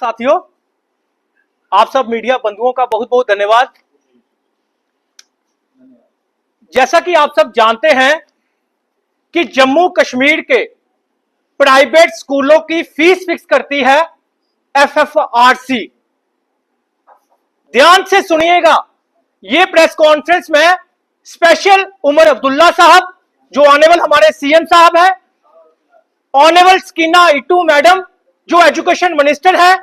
साथियों, आप सब मीडिया बंधुओं का बहुत बहुत धन्यवाद। जैसा कि आप सब जानते हैं कि जम्मू कश्मीर के प्राइवेट स्कूलों की फीस फिक्स करती है एफएफआरसी। ध्यान से सुनिएगा, ये प्रेस कॉन्फ्रेंस में स्पेशल उमर अब्दुल्ला साहब जो ऑनेबल हमारे सीएम साहब है, ऑनेबल स्कीना इटू मैडम जो एजुकेशन मिनिस्टर है,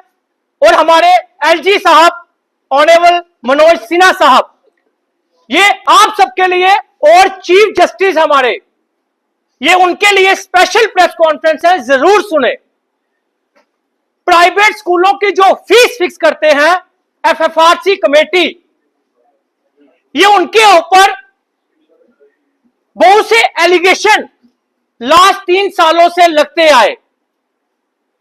और हमारे एलजी साहब ऑनेबल मनोज सिन्हा साहब, ये आप सबके लिए, और चीफ जस्टिस हमारे, ये उनके लिए स्पेशल प्रेस कॉन्फ्रेंस है, जरूर सुने। प्राइवेट स्कूलों की जो फीस फिक्स करते हैं एफएफआरसी कमेटी, ये उनके ऊपर बहुत से एलिगेशन लास्ट 3 सालों से लगते आए,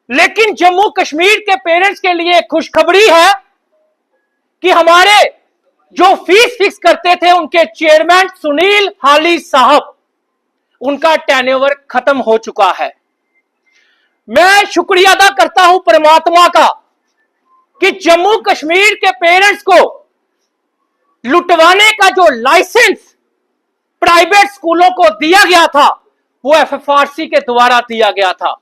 लेकिन जम्मू कश्मीर के पेरेंट्स के लिए खुशखबरी है कि हमारे जो फीस फिक्स करते थे उनके चेयरमैन सुनील हाली साहब, उनका टेन्योर खत्म हो चुका है। मैं शुक्रिया अदा करता हूं परमात्मा का कि जम्मू कश्मीर के पेरेंट्स को लुटवाने का जो लाइसेंस प्राइवेट स्कूलों को दिया गया था वो एफएफआरसी के द्वारा दिया गया था।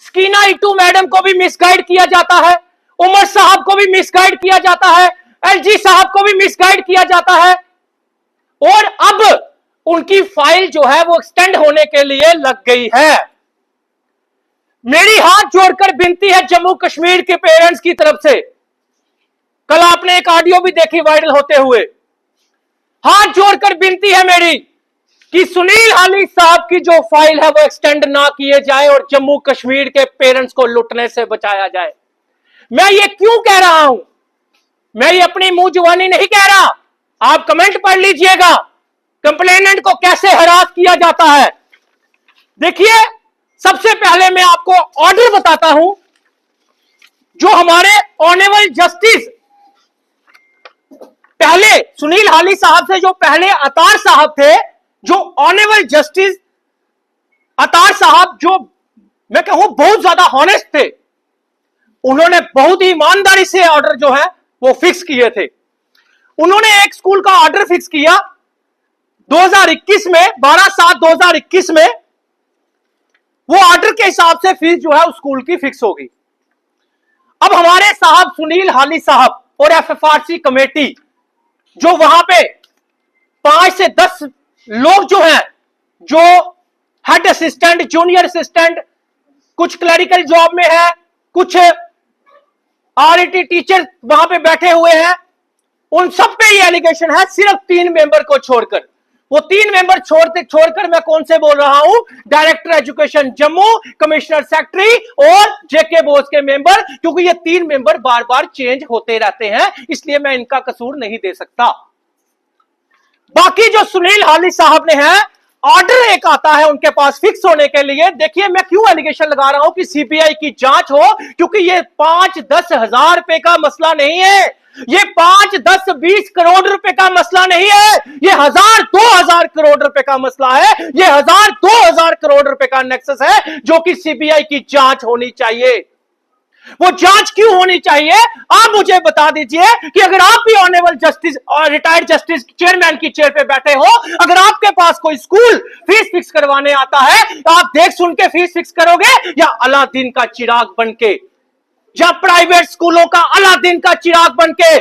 स्कीना इटू मैडम को भी मिसगाइड किया जाता है, उमर साहब को भी मिसगाइड किया जाता है, एलजी साहब को भी मिसगाइड किया जाता है, और अब उनकी फाइल जो है वो एक्सटेंड होने के लिए लग गई है। मेरी हाथ जोड़कर विनती है जम्मू कश्मीर के पेरेंट्स की तरफ से, कल आपने एक ऑडियो भी देखी वायरल होते हुए, हाथ जोड़कर विनती है मेरी कि सुनील हाली साहब की जो फाइल है वो एक्सटेंड ना किए जाए और जम्मू कश्मीर के पेरेंट्स को लुटने से बचाया जाए। मैं ये क्यों कह रहा हूं, मैं ये अपनी मुंह जुबानी नहीं कह रहा, आप कमेंट पढ़ लीजिएगा कंप्लेनेंट को कैसे हरास किया जाता है। देखिए, सबसे पहले मैं आपको ऑर्डर बताता हूं जो हमारे ऑनेबल जस्टिस, पहले सुनील हाली साहब से जो पहले अतार साहब थे, जो ऑनेबल जस्टिस अतार साहब, जो मैं कहूं बहुत ज्यादा हॉनेस्ट थे, उन्होंने बहुत ही ईमानदारी से ऑर्डर जो है वो फिक्स किए थे। उन्होंने एक स्कूल का ऑर्डर फिक्स किया 2021 में, 12/7/2021 में, वो ऑर्डर के हिसाब से फीस जो है उस स्कूल की फिक्स होगी। अब हमारे साहब सुनील हाली साहब और एफएफआरसी कमेटी जो वहां पे 5 से 10 लोग जो हैं, जो हेड असिस्टेंट, जूनियर असिस्टेंट, कुछ क्लरिकल जॉब में है, कुछ आरईटी टीचर वहां पे बैठे हुए हैं, उन सब पे ये एलिगेशन है, सिर्फ 3 मेंबर को छोड़कर। वो 3 मेंबर छोड़कर मैं कौन से बोल रहा हूं, director education Jammu, commissioner secretary और जेके बोस के मेंबर, क्योंकि ये 3 मेंबर बार बार चेंज होते रहते हैं, इसलिए मैं इनका कसूर नहीं दे सकता। बाकी जो सुनील हाली साहब ने है, ऑर्डर एक आता है उनके पास फिक्स होने के लिए। देखिए, मैं क्यों एलिगेशन लगा रहा हूं कि सीबीआई की जांच हो, क्योंकि ये 5-10 हजार रुपए का मसला नहीं है, ये 5-10-20 करोड़ रुपए का मसला नहीं है, ये 1000-2000 करोड़ रुपए का मसला है, ये 1000-2000 करोड़ रुपए का नेक्सस है जो कि सीबीआई की जांच होनी चाहिए। वो जांच क्यों होनी चाहिए, आप मुझे बता दीजिए कि अगर आप भी ऑनेबल जस्टिस और रिटायर्ड जस्टिस चेयरमैन की चेयर पे बैठे हो, अगर आपके पास कोई स्कूल फीस फिक्स करवाने आता है, तो आप देख सुन के फीस फिक्स करोगे या अलादीन का चिराग बनके, या प्राइवेट स्कूलों का अलादीन का चिराग बनके,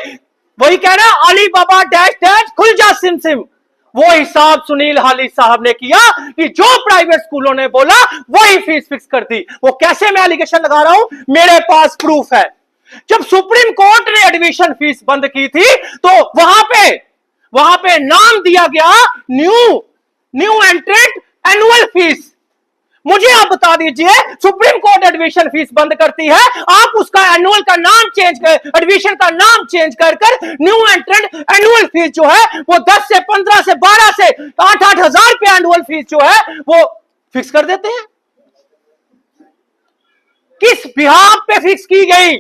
वही कह रहा है अली बाबा डैश डैश खुल जा सिम सिम, वो हिसाब सुनील हाली साहब ने किया कि जो प्राइवेट स्कूलों ने बोला वही फीस फिक्स कर दी। वो कैसे मैं एलिगेशन लगा रहा हूं, मेरे पास प्रूफ है। जब सुप्रीम कोर्ट ने एडमिशन फीस बंद की थी तो वहां पे नाम दिया गया न्यू एंट्रेंट एनुअल फीस। मुझे आप बता दीजिए, सुप्रीम कोर्ट एडमिशन फीस बंद करती है, आप उसका एनुअल का नाम चेंज कर, एडमिशन का नाम चेंज कर न्यू एंट्रेंट एनुअल फीस जो है वो 10 से 15 से 12 से 8-8 हजार रुपए एनुअल फीस जो है वो फिक्स कर देते हैं। किस बिहाफ पे फिक्स की गई,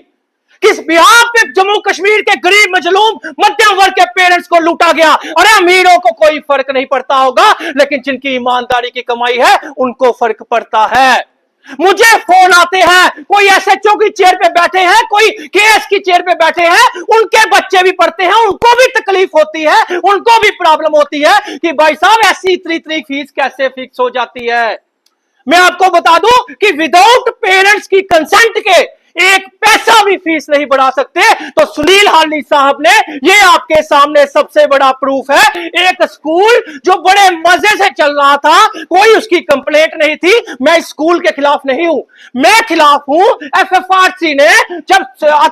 किस बिहाफ पे जम्मू कश्मीर के गरीब मजलूम मध्यम वर्ग के पेरेंट्स को लूटा गया। अरे अमीरों को कोई फर्क नहीं पड़ता होगा, लेकिन जिनकी ईमानदारी की कमाई है उनको फर्क पड़ता है। मुझे फोन आते हैं, कोई एसएचओ की चेयर पे बैठे हैं, कोई केएस की चेयर पे बैठे हैं, उनके बच्चे भी पढ़ते हैं, उनको भी तकलीफ होती है, उनको भी प्रॉब्लम होती है कि भाई साहब ऐसी इतनी फीस कैसे फिक्स हो जाती है। मैं आपको बता दूं कि विदाउट पेरेंट्स की कंसेंट के एक पैसा भी फीस नहीं बढ़ा सकते। तो सुनील हाली साहब ने, ये आपके सामने सबसे बड़ा प्रूफ है, एक स्कूल जो बड़े मजे से चल रहा था, कोई उसकी कंप्लेंट नहीं थी। मैं स्कूल के खिलाफ नहीं हूं, मैं खिलाफ हूं एफएफआरसी ने। जब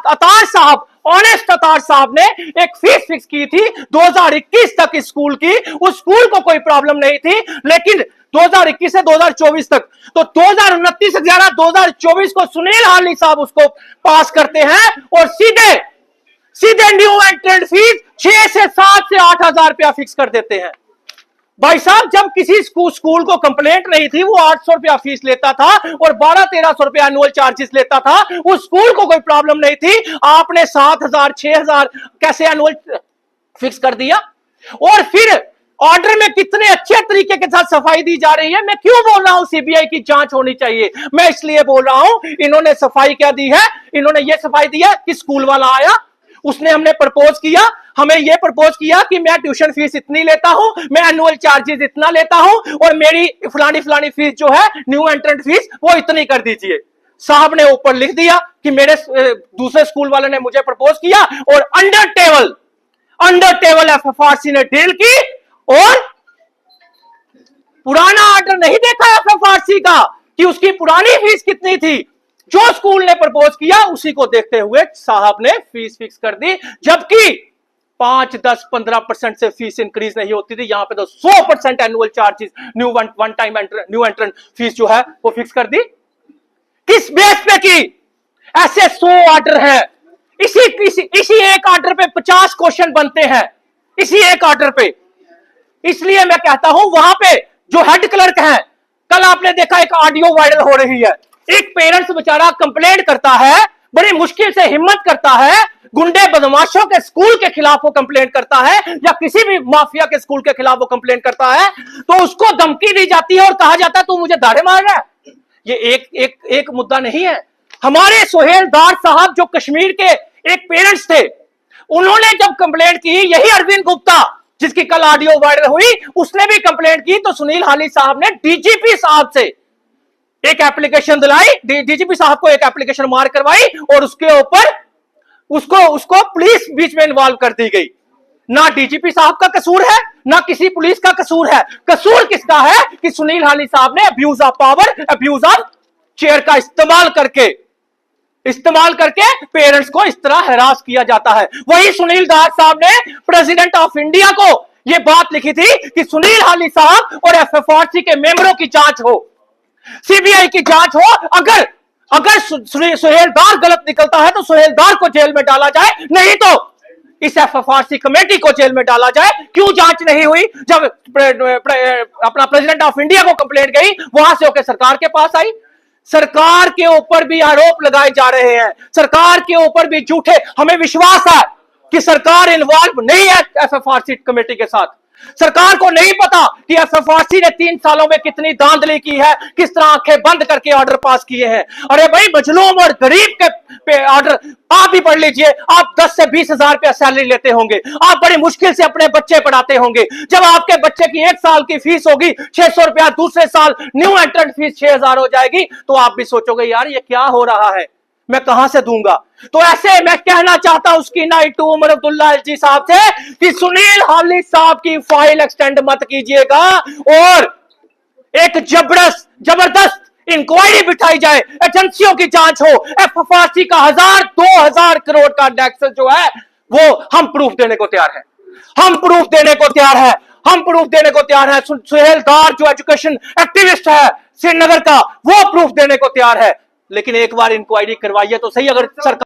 अतार साहब, ऑनेस्ट अतार साहब ने एक फीस फिक्स की थी 2021 तक स्कूल की, उस स्कूल को कोई प्रॉब्लम नहीं थी, लेकिन 2021 से 2024 तक, तो 2029/11/2024 को सुनील हाली साहब उसको पास करते हैं और सीधे न्यू एंट्रेंट फीस 6 से 7 से 8,000 रुपया फिक्स कर देते हैं। भाई साहब, जब किसी स्कूल को कंप्लेंट नहीं थी, वो 800 रुपया फीस लेता था और 1200-1300 रुपया एनुअल चार्जेस लेता था, उस स्कूल को कोई प्रॉब्लम नहीं थी। आपने 7,000 6,000 कैसे एनुअल फिक्स कर दिया? और फिर ऑर्डर में कितने अच्छे तरीके के साथ सफाई दी जा रही है। मैं क्यों बोल रहा हूं सीबीआई की जांच होनी चाहिए? मैं इसलिए बोल रहा हूं, इन्होंने सफाई क्या दी है? इन्होंने ये सफाई दी है कि स्कूल वाला आया, उसने हमने प्रपोज किया, हमें यह प्रपोज किया कि मैं ट्यूशन फीस इतनी लेता हूं, मैं एनुअल चार्जेस इतना लेता हूं, और मेरी फलानी फीस जो है न्यू एंट्रेंट फीस वो इतनी कर दीजिए। साहब ने ऊपर लिख दिया कि मेरे दूसरे स्कूल वाले ने मुझे प्रपोज किया, और अंडर टेबल एफएफआरसी ने डील की, और पुराना ऑर्डर नहीं देखा एफएफआरसी का कि उसकी पुरानी फीस कितनी थी। जो स्कूल ने प्रपोज किया उसी को देखते हुए साहब ने फीस फिक्स कर दी, जबकि 5, 10, 15% से फीस इंक्रीज नहीं होती थी। यहां पे तो 100% एनुअल चार्जेस, न्यू एंट्रेंट फीस जो है वो फिक्स कर दी। किस बेस पे की? ऐसे 100 ऑर्डर है, इसी एक ऑर्डर पे 50 क्वेश्चन बनते हैं, इसी एक ऑर्डर पे। इसलिए मैं कहता हूं, वहां पे जो हेड क्लर्क है, कल आपने देखा एक ऑडियो वायरल हो रही है, एक पेरेंट्स बेचारा कंप्लेंट करता है, बड़ी मुश्किल से हिम्मत करता है, गुंडे बदमाशों के स्कूल के खिलाफ वो कंप्लेंट करता है, या किसी भी माफिया के स्कूल के खिलाफ वो कंप्लेंट करता है, तो उसको धमकी दी जाती है और कहा जाता है तू मुझे दाढ़े मार रहा है। ये एक मुद्दा नहीं है। हमारे सोहेल दार साहब जो कश्मीर के एक पेरेंट्स थे, उन्होंने जब कंप्लेंट की, यही अरविंद गुप्ता जिसकी कल ऑडियो वायरल हुई, उसने भी कंप्लेंट की, तो सुनील हाली साहब ने डीजीपी साहब से एक एप्लीकेशन दिलाई, डीजीपी साहब को एक एप्लीकेशन मार करवाई, और उसके ऊपर उसको पुलिस बीच में इन्वॉल्व कर दी गई। ना डीजीपी साहब का कसूर है, ना किसी पुलिस का कसूर है। कसूर किसका है कि सुनील हाली साहब ने abuse of power, abuse of chair का इस्तेमाल करके पेरेंट्स को इस तरह हरास किया जाता है। वही सुनील दार साहब ने प्रेसिडेंट ऑफ इंडिया को यह बात लिखी थी कि सुनील हाली साहब और एफएफआरसी के मेंबरों की जांच हो, सीबीआई की जांच हो। अगर सुहेल दार गलत निकलता है तो सुहेल दार को जेल में डाला जाए, नहीं तो इस एफएफआरसी कमेटी को जेल में डाला जाए। क्यों जांच नहीं हुई? जब अपना प्रेसिडेंट ऑफ इंडिया को कंप्लेंट गई, वहां से होकर सरकार के पास आई। सरकार के ऊपर भी आरोप लगाए जा रहे हैं, सरकार के ऊपर भी झूठे। हमें विश्वास है कि सरकार इन्वॉल्व नहीं है एफएफआरसी कमेटी के साथ। सरकार को नहीं पता कि एफएफआरसी ने 3 सालों में कितनी धांधली की है, किस तरह आंखें बंद करके ऑर्डर पास किए हैं। अरे भाई, मजलूम और गरीब के ऑर्डर आप ही पढ़ लीजिए। आप 10 से 20 हजार रुपया सैलरी लेते होंगे, आप बड़ी मुश्किल से अपने बच्चे पढ़ाते होंगे। जब आपके बच्चे की 1 साल की फीस होगी 600 रुपया, दूसरे साल न्यू एंट्रेंट फीस 6,000 हो जाएगी, तो आप भी सोचोगे यार ये क्या हो रहा है, मैं कहां से दूंगा। तो ऐसे मैं कहना चाहता हूं उसकी नाइट उमर अब्दुल्ला जी साहब से कि सुनील हाली साहब की फाइल एक्सटेंड मत कीजिएगा, और एक जबरदस्त इंक्वायरी बिठाई जाए, एजेंसियों की जांच हो। एफएफआरसी का 1,000-2,000 करोड़ का टैक्स जो है वो हम प्रूफ देने को तैयार है, हम प्रूफ देने को तैयार है। सुहेल दार जो एजुकेशन एक्टिविस्ट है श्रीनगर का, वो प्रूफ देने को तैयार है। लेकिन एक बार इंक्वायरी करवाइए तो सही। अगर सरकार